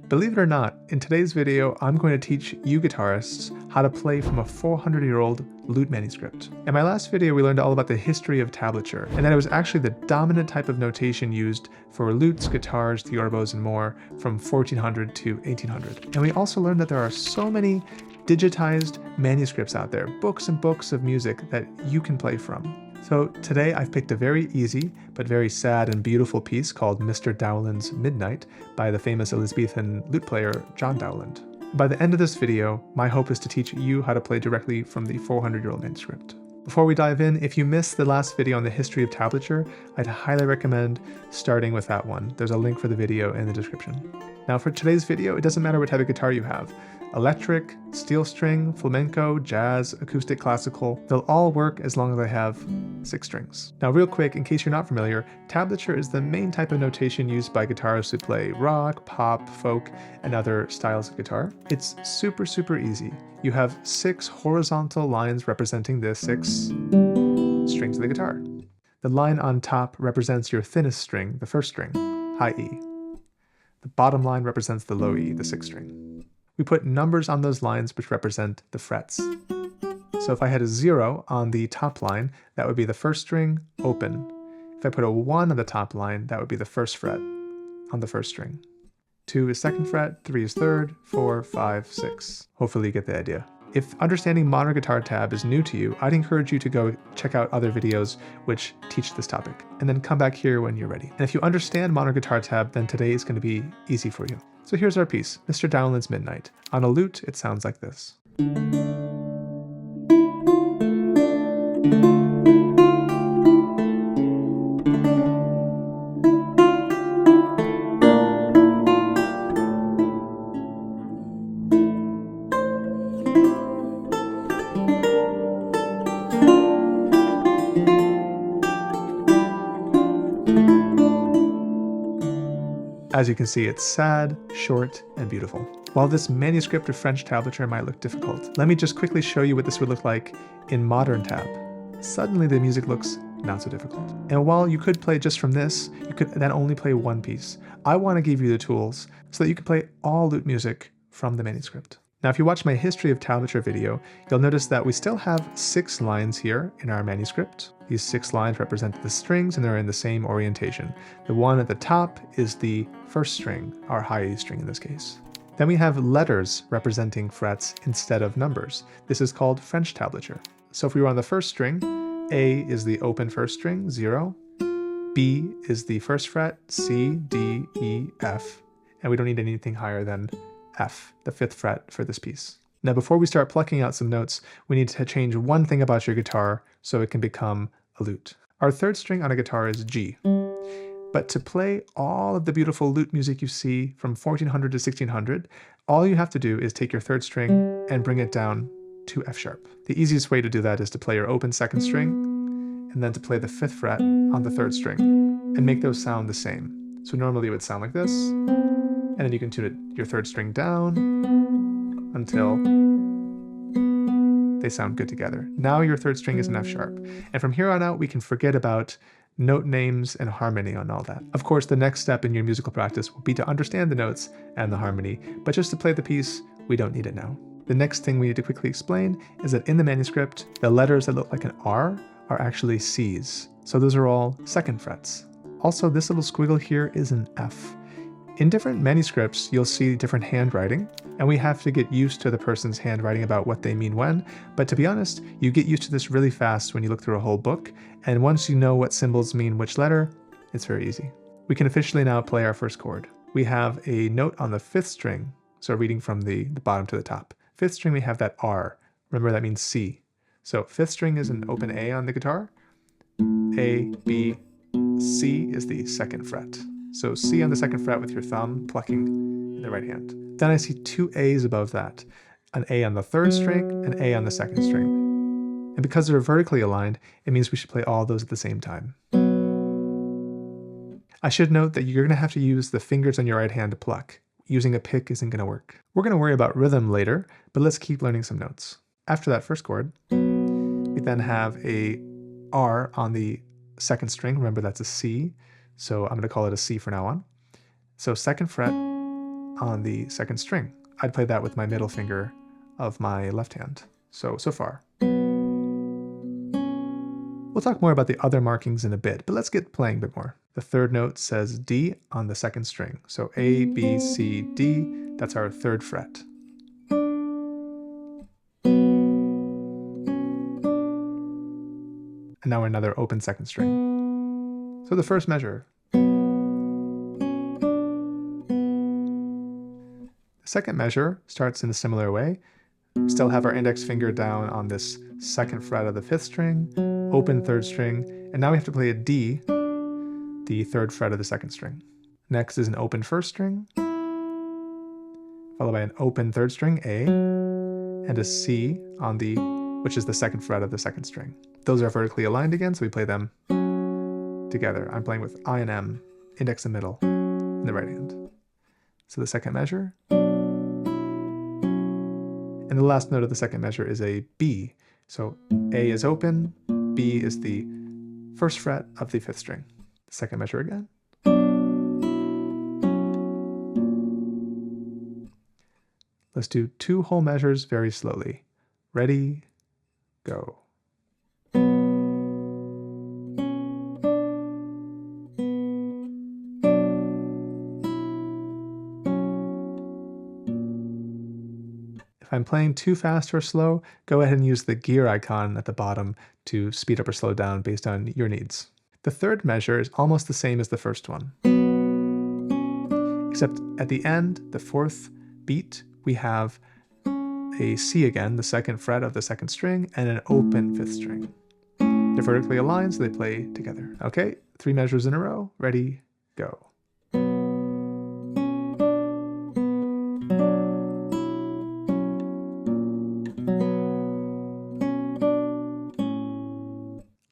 Believe it or not, in today's video, I'm going to teach you guitarists how to play from a 400-year-old lute manuscript. In my last video, we learned all about the history of tablature, and that it was actually the dominant type of notation used for lutes, guitars, theorbos, and more from 1400 to 1800. And we also learned that there are so many digitized manuscripts out there, books and books of music that you can play from. So today I've picked a very easy but very sad and beautiful piece called Mr. Dowland's Midnight by the famous Elizabethan lute player John Dowland. By the end of this video, my hope is to teach you how to play directly from the 400-year-old manuscript. Before we dive in, if you missed the last video on the history of tablature, I'd highly recommend starting with that one. There's a link for the video in the description. Now for today's video, it doesn't matter what type of guitar you have. Electric, steel string, flamenco, jazz, acoustic, classical, they'll all work as long as they have 6 strings. Now real quick, in case you're not familiar, tablature is the main type of notation used by guitarists who play rock, pop, folk, and other styles of guitar. It's super easy. You have 6 horizontal lines representing the 6 strings of the guitar. The line on top represents your thinnest string, the first string, high E. The bottom line represents the low E, the 6th string. We put numbers on those lines which represent the frets. So if I had a 0 on the top line, that would be the first string, open. If I put a 1 on the top line, that would be the first fret on the first string. 2 is 2nd fret, 3 is 3rd, 4, 5, 6. Hopefully you get the idea. If understanding modern guitar tab is new to you, I'd encourage you to go check out other videos which teach this topic, and then come back here when you're ready. And if you understand modern guitar tab, then today is going to be easy for you. So here's our piece, Mr. Dowland's Midnight. On a lute, it sounds like this. As you can see, it's sad, short, and beautiful. While this manuscript of French tablature might look difficult, let me just quickly show you what this would look like in modern tab. Suddenly the music looks not so difficult. And while you could play just from this, you could then only play one piece. I want to give you the tools so that you can play all lute music from the manuscript. Now, if you watch my history of tablature video, you'll notice that we still have 6 lines here in our manuscript. These 6 lines represent the strings and they're in the same orientation. The one at the top is the first string, our high E string in this case. Then we have letters representing frets instead of numbers. This is called French tablature. So if we were on the first string, A is the open first string, 0. B is the first fret, C, D, E, F. And we don't need anything higher than F, the 5th fret for this piece. Now before we start plucking out some notes, we need to change one thing about your guitar so it can become a lute. Our 3rd string on a guitar is G. But to play all of the beautiful lute music you see from 1400 to 1600, all you have to do is take your 3rd string and bring it down to F sharp. The easiest way to do that is to play your open 2nd string and then to play the 5th fret on the 3rd string and make those sound the same. So normally it would sound like this, and then you can tune it, your 3rd string down until they sound good together. Now your 3rd string is an F sharp. And from here on out, we can forget about note names and harmony and all that. Of course, the next step in your musical practice will be to understand the notes and the harmony, but just to play the piece, we don't need it now. The next thing we need to quickly explain is that in the manuscript, the letters that look like an R are actually C's. So those are all 2nd frets. Also, this little squiggle here is an F. In different manuscripts, you'll see different handwriting, and we have to get used to the person's handwriting about what they mean when, but to be honest, you get used to this really fast when you look through a whole book, and once you know what symbols mean which letter, it's very easy. We can officially now play our first chord. We have a note on the 5th string, so reading from the bottom to the top. 5th string we have that R, remember that means C. So 5th string is an open A on the guitar, A, B, C is the 2nd fret. So C on the 2nd fret with your thumb plucking in the right hand. Then I see 2 A's above that, an A on the 3rd string, an A on the 2nd string. And because they're vertically aligned, it means we should play all those at the same time. I should note that you're going to have to use the fingers on your right hand to pluck. Using a pick isn't going to work. We're going to worry about rhythm later, but let's keep learning some notes. After that first chord, we then have a R on the 2nd string. Remember that's a C, so I'm going to call it a C from now on. So 2nd fret, on the second string. I'd play that with my middle finger of my left hand. So far. We'll talk more about the other markings in a bit, but let's get playing a bit more. The third note says D on the second string. So A, B, C, D, that's our third fret. And now another open second string. So the first measure. The second measure starts in a similar way. We still have our index finger down on this second fret of the fifth string, open third string, and now we have to play a D, the third fret of the second string. Next is an open first string, followed by an open third string, A, and a C on the, which is the second fret of the second string. Those are vertically aligned again, so we play them together. I'm playing with I and M, index and middle, in the right hand. So the second measure. And the last note of the second measure is a B. So A is open, B is the first fret of the fifth string. The second measure again. Let's do 2 whole measures very slowly. Ready, go. If I'm playing too fast or slow, go ahead and use the gear icon at the bottom to speed up or slow down based on your needs. The third measure is almost the same as the first one. Except at the end, the fourth beat, we have a C again, the second fret of the second string, and an open fifth string. They're vertically aligned, so they play together. Okay, 3 measures in a row. Ready, go.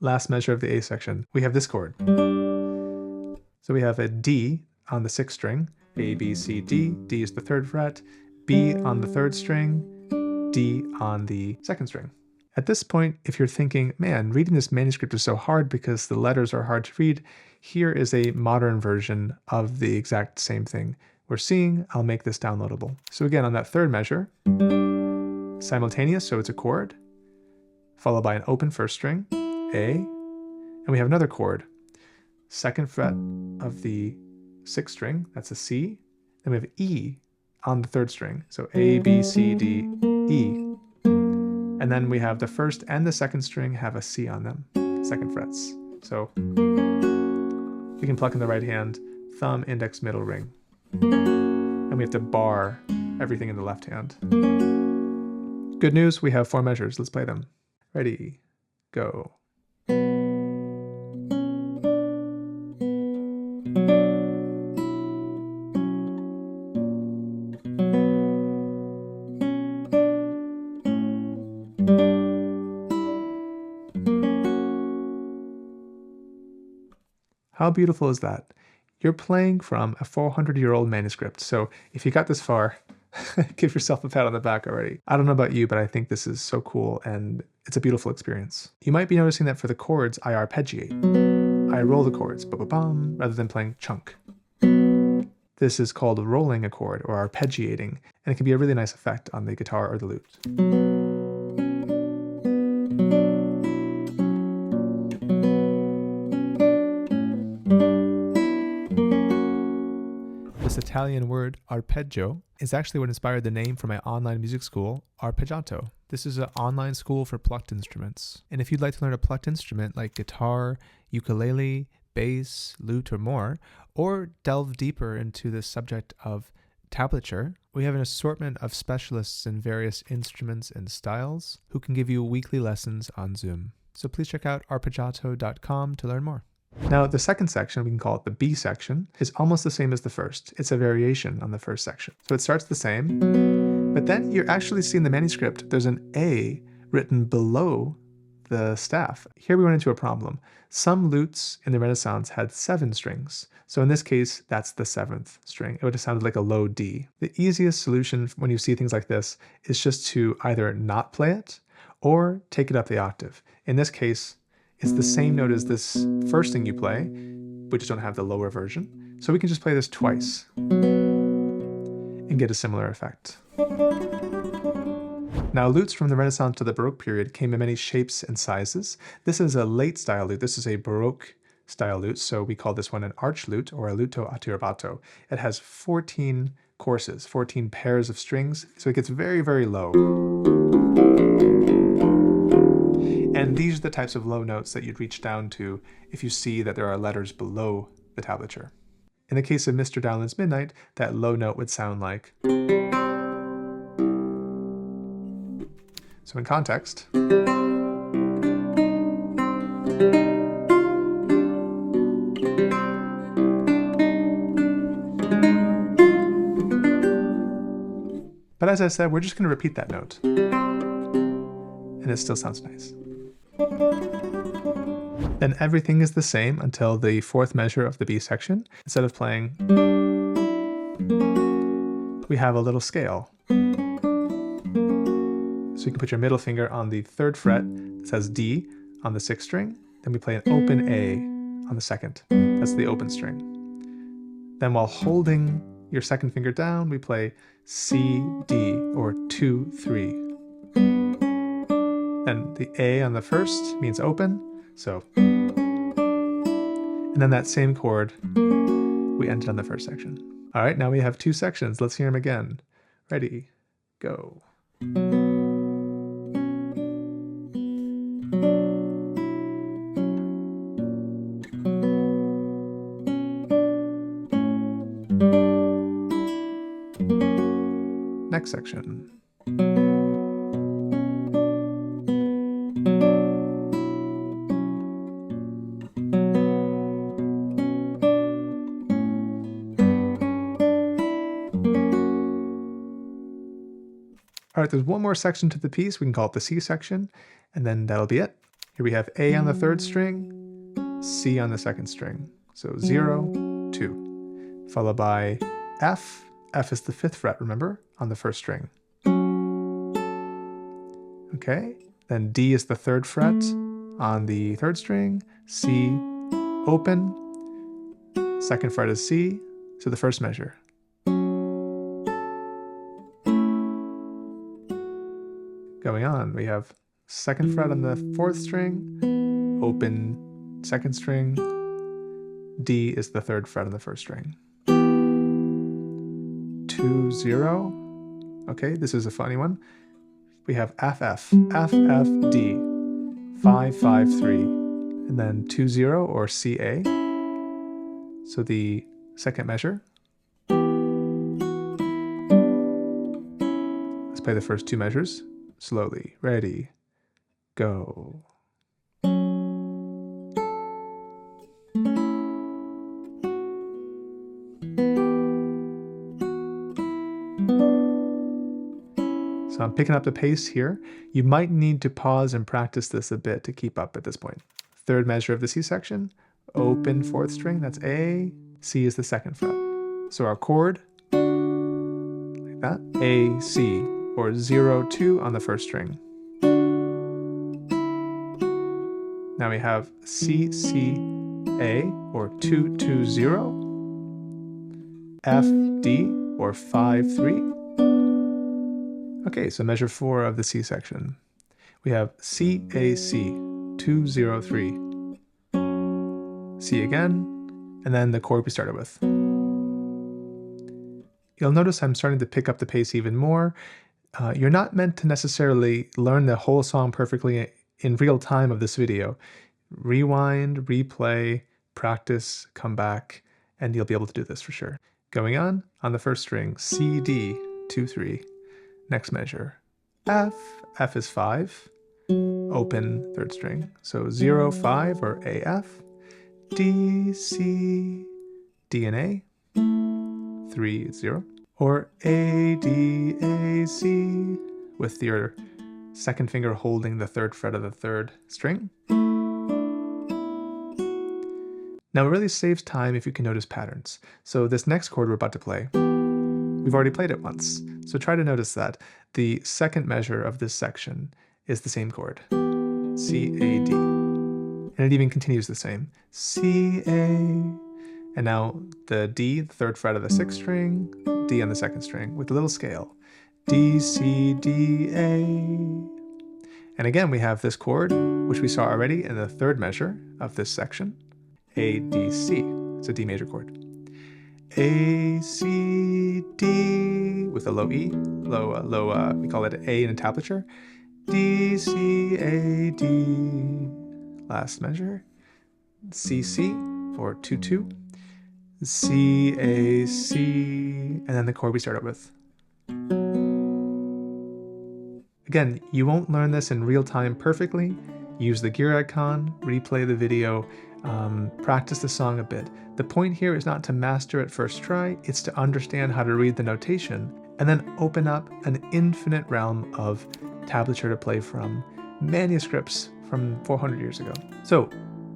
Last measure of the A section, we have this chord. So we have a D on the sixth string, A, B, C, D. D is the third fret, B on the third string, D on the second string. At this point, if you're thinking, man, reading this manuscript is so hard because the letters are hard to read, here is a modern version of the exact same thing we're seeing. I'll make this downloadable. So again, on that third measure, simultaneous, so it's a chord, followed by an open first string, A, and we have another chord, second fret of the sixth string, that's a C, then we have E on the third string, so A, B, C, D, E, and then we have the first and the second string have a C on them, second frets. So we can pluck in the right hand, thumb, index, middle, ring, and we have to bar everything in the left hand. Good news, we have 4 measures. Let's play them. Ready, go. How beautiful is that? You're playing from a 400-year-old manuscript, so if you got this far, give yourself a pat on the back already. I don't know about you, but I think this is so cool and it's a beautiful experience. You might be noticing that for the chords, I arpeggiate. I roll the chords, ba-ba-bum, rather than playing chunk. This is called rolling a chord or arpeggiating, and it can be a really nice effect on the guitar or the lute. This Italian word, arpeggio, is actually what inspired the name for my online music school, Arpeggiato. This is an online school for plucked instruments. And if you'd like to learn a plucked instrument like guitar, ukulele, bass, lute, or more, or delve deeper into the subject of tablature, we have an assortment of specialists in various instruments and styles who can give you weekly lessons on Zoom. So please check out arpeggiato.com to learn more. Now, the second section, we can call it the B section, is almost the same as the first. It's a variation on the first section. So it starts the same, but then you're actually seeing the manuscript. There's an A written below the staff. Here we run into a problem. Some lutes in the Renaissance had 7 strings. So in this case, that's the 7th string. It would have sounded like a low D. The easiest solution when you see things like this is just to either not play it or take it up the octave. In this case, it's the same note as this first thing you play. We just don't have the lower version. So we can just play this twice. and get a similar effect. Now, lutes from the Renaissance to the Baroque period came in many shapes and sizes. This is a late style lute. This is a Baroque style lute, so we call this one an arch lute or a luto attirbato. It has 14 courses, 14 pairs of strings, so it gets very, very low. And these are the types of low notes that you'd reach down to if you see that there are letters below the tablature. In the case of Mr. Dowland's Midnight, that low note would sound like. So in context, but as I said, we're just going to repeat that note, and it still sounds nice. Then everything is the same until the fourth measure of the B section. Instead of playing, we have a little scale. So you can put your middle finger on the 3rd fret, it says D, on the 6th string. Then we play an open A on the 2nd. That's the open string. Then while holding your 2nd finger down, we play C, D, or 2, 3. Then the A on the 1st means open, so. And then that same chord, we ended on the 1st section. All right, now we have 2 sections. Let's hear them again. Ready, go. Next section. All right, there's one more section to the piece. We can call it the C section, and then that'll be it. Here we have A on the 3rd string, C on the 2nd string. So 0, 2, followed by F. F is the 5th fret, remember, on the 1st string. Okay, then D is the 3rd fret on the 3rd string, C, open, 2nd fret is C, so the 1st measure. Going on, we have 2nd fret on the 4th string, open 2nd string, D is the 3rd fret on the 1st string. 2, 0. Okay, this is a funny one. We have F, F, F, F, D, 5, 5, 3, and then 2, 0 or C, A. So the 2nd measure. Let's play the first 2 measures slowly. Ready, go. So I'm picking up the pace here. You might need to pause and practice this a bit to keep up at this point. 3rd measure of the C section, open 4th string, that's A, C is the 2nd fret. So our chord, like that, A, C, or 0, 2 on the 1st string. Now we have C, C, A, or 2, 2, 0, F, D, or 5, 3. Okay, so measure 4 of the C section. We have C, A, C, 2, 0, 3. C again, and then the chord we started with. You'll notice I'm starting to pick up the pace even more. You're not meant to necessarily learn the whole song perfectly in real time of this video. Rewind, replay, practice, come back, and you'll be able to do this for sure. Going on the 1st string, C, D, 2, 3. Next measure, F, F is 5, open 3rd string. So 0, 5 or AF, D, C, D and A, 3, 0, or A, D, A, C, with your 2nd finger holding the 3rd fret of the 3rd string. Now it really saves time if you can notice patterns. So this next chord we're about to play, we've already played it once. So try to notice that the 2nd measure of this section is the same chord, C, A, D. And it even continues the same, C, A. And now the D, the 3rd fret of the 6th string, D, D on the second string with a little scale. D, C, D, A. And again, we have this chord, which we saw already in the third measure of this section, A, D, C. It's a D major chord. A, C, D, with a low E, we call it A in tablature. D, C, A, D. Last measure. C, C for 2, 2. C, A, C, and then the chord we start out with. Again, you won't learn this in real time perfectly. Use the gear icon, replay the video, practice the song a bit. The point here is not to master it first try, it's to understand how to read the notation and then open up an infinite realm of tablature to play from, manuscripts from 400 years ago. So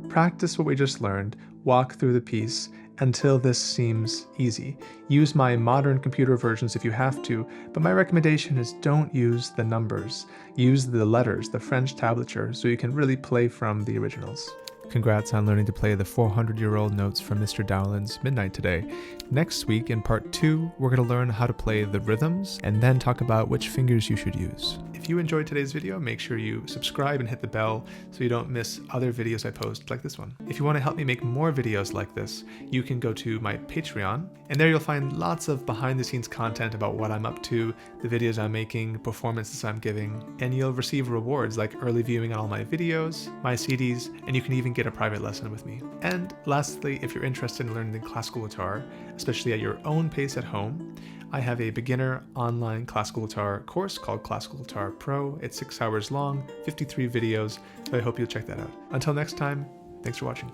practice what we just learned, walk through the piece until this seems easy. Use my modern computer versions if you have to, but my recommendation is don't use the numbers. Use the letters, the French tablature, so you can really play from the originals. Congrats on learning to play the 400-year-old notes from Mr. Dowland's Midnight today. Next week, in part 2, we're going to learn how to play the rhythms and then talk about which fingers you should use. If you enjoyed today's video, make sure you subscribe and hit the bell so you don't miss other videos I post like this one. If you want to help me make more videos like this, you can go to my Patreon, and there you'll find lots of behind-the-scenes content about what I'm up to, the videos I'm making, performances I'm giving, and you'll receive rewards like early viewing on all my videos, my CDs, and you can even get a private lesson with me. And lastly, if you're interested in learning the classical guitar, especially at your own pace at home, I have a beginner online classical guitar course called Classical Guitar Pro. It's 6 hours long, 53 videos, so I hope you'll check that out. Until next time, thanks for watching.